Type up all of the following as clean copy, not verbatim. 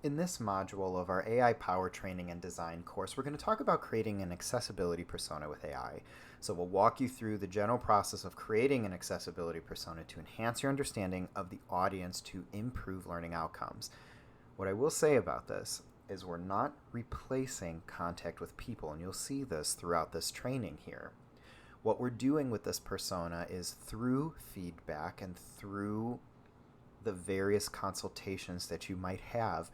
In this module of our AI Power Training and Design course, we're going to talk about creating an accessibility persona with AI. So we'll walk you through the general process of creating an accessibility persona to enhance your understanding of the audience to improve learning outcomes. What I will say about this is we're not replacing contact with people, and you'll see this throughout this training here. What we're doing with this persona is through feedback and through the various consultations that you might have,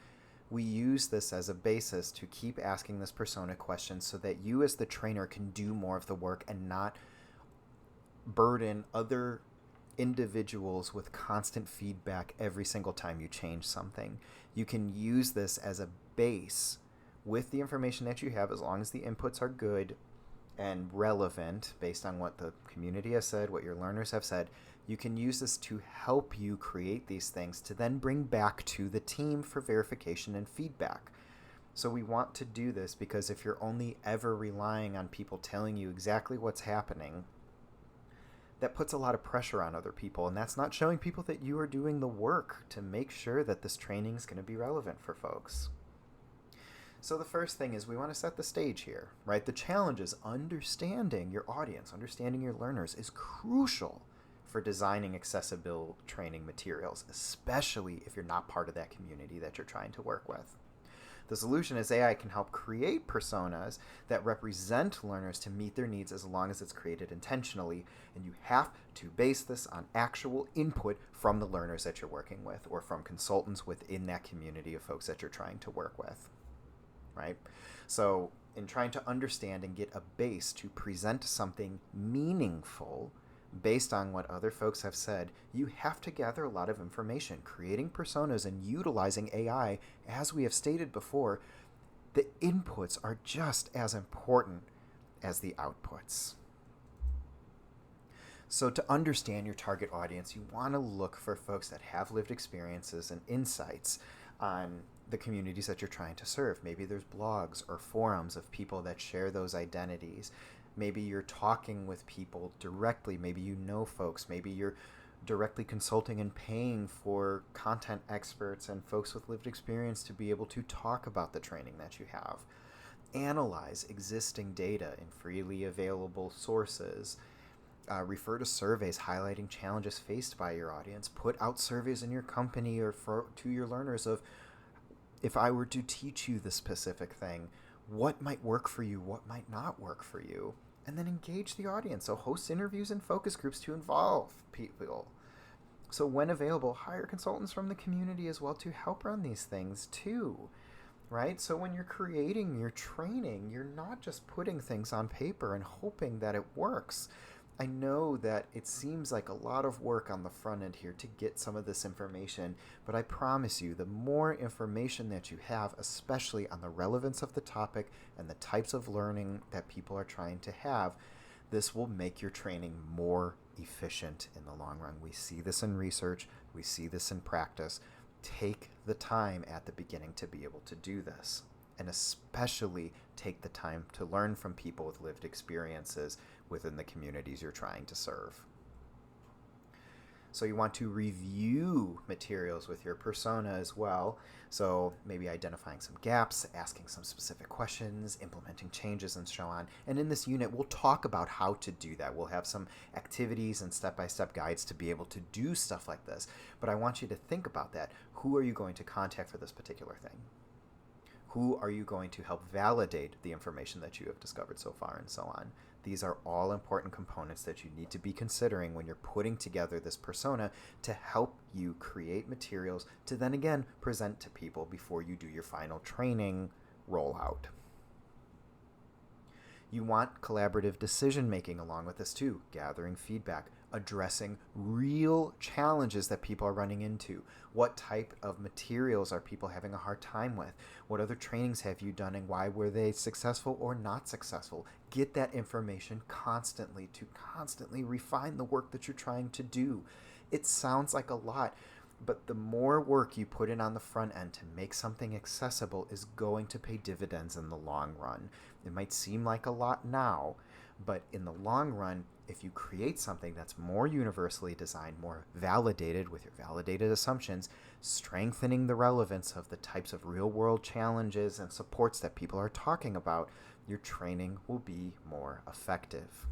we use this as a basis to keep asking this persona questions so that you as the trainer can do more of the work and not burden other individuals with constant feedback every single time you change something. You can use this as a base with the information that you have, as long as the inputs are good and relevant based on what the community has said, what your learners have said. You can use this to help you create these things to then bring back to the team for verification and feedback. So we want to do this because if you're only ever relying on people telling you exactly what's happening, that puts a lot of pressure on other people, and that's not showing people that you are doing the work to make sure that this training is going to be relevant for folks. So the first thing is we want to set the stage here, right? The challenge is understanding your audience, understanding your learners is crucial for designing accessible training materials, especially if you're not part of that community that you're trying to work with. The solution is AI can help create personas that represent learners to meet their needs as long as it's created intentionally, and you have to base this on actual input from the learners that you're working with or from consultants within that community of folks that you're trying to work with. Right? So in trying to understand and get a base to present something meaningful based on what other folks have said, you have to gather a lot of information. Creating personas and utilizing AI, as we have stated before, the inputs are just as important as the outputs. So to understand your target audience, you want to look for folks that have lived experiences and insights on the communities that you're trying to serve. Maybe there's blogs or forums of people that share those identities. Maybe you're talking with people directly. Maybe you know folks. Maybe you're directly consulting and paying for content experts and folks with lived experience to be able to talk about the training that you have. Analyze existing data in freely available sources. Refer to surveys highlighting challenges faced by your audience. Put out surveys in your company or to your learners of, if I were to teach you the specific thing, what might work for you, what might not work for you, and then engage the audience. So host interviews and focus groups to involve people. So when available, hire consultants from the community as well to help run these things too, right? So when you're creating your training, you're not just putting things on paper and hoping that it works. I know that it seems like a lot of work on the front end here to get some of this information, but I promise you, the more information that you have, especially on the relevance of the topic and the types of learning that people are trying to have, this will make your training more efficient in the long run. We see this in research, we see this in practice. Take the time at the beginning to be able to do this, and especially take the time to learn from people with lived experiences within the communities you're trying to serve. So you want to review materials with your persona as well. So maybe identifying some gaps, asking some specific questions, implementing changes, and so on. And in this unit, we'll talk about how to do that. We'll have some activities and step-by-step guides to be able to do stuff like this. But I want you to think about that. Who are you going to contact for this particular thing? Who are you going to help validate the information that you have discovered so far, and so on? These are all important components that you need to be considering when you're putting together this persona to help you create materials to then again present to people before you do your final training rollout. You want collaborative decision making along with this too, gathering feedback, addressing real challenges that people are running into. What type of materials are people having a hard time with? What other trainings have you done and why were they successful or not successful? Get that information constantly to constantly refine the work that you're trying to do. It sounds like a lot, but the more work you put in on the front end to make something accessible is going to pay dividends in the long run. It might seem like a lot now, But in the long run, if you create something that's more universally designed, more validated with your validated assumptions, strengthening the relevance of the types of real world challenges and supports that people are talking about, your training will be more effective.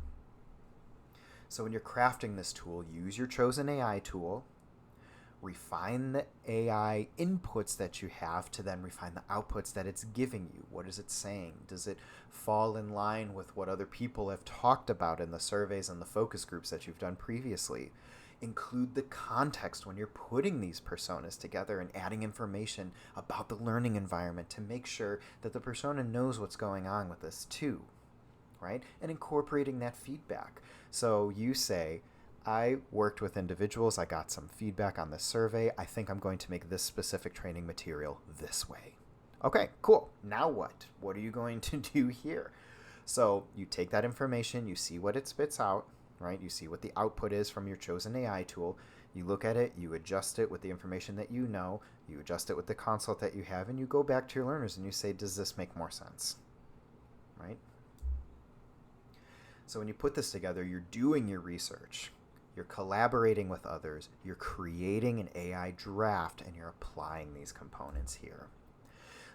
So when you're crafting this tool, use your chosen AI tool, refine the AI inputs that you have to then refine the outputs that it's giving you. What is it saying? Does it fall in line with what other people have talked about in the surveys and the focus groups that you've done previously? Include the context when you're putting these personas together and adding information about the learning environment to make sure that the persona knows what's going on with this too, right? And incorporating that feedback. So you say, I worked with individuals, I got some feedback on the survey, I think I'm going to make this specific training material this way. Okay, cool. Now what? What are you going to do here? So you take that information, you see what it spits out, right? You see what the output is from your chosen AI tool. You look at it, you adjust it with the information that you know, you adjust it with the consult that you have, and you go back to your learners and you say, does this make more sense? Right? So when you put this together, you're doing your research. You're collaborating with others, you're creating an AI draft, and you're applying these components here.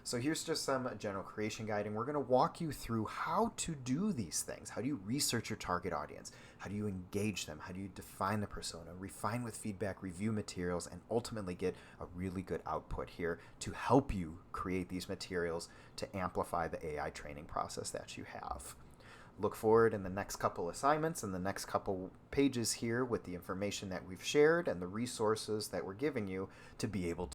So here's just some general creation guide, and we're going to walk you through how to do these things. How do you research your target audience? How do you engage them? How do you define the persona, refine with feedback, review materials, and ultimately get a really good output here to help you create these materials to amplify the AI training process that you have. Look forward in the next couple assignments and the next couple pages here with the information that we've shared and the resources that we're giving you to be able to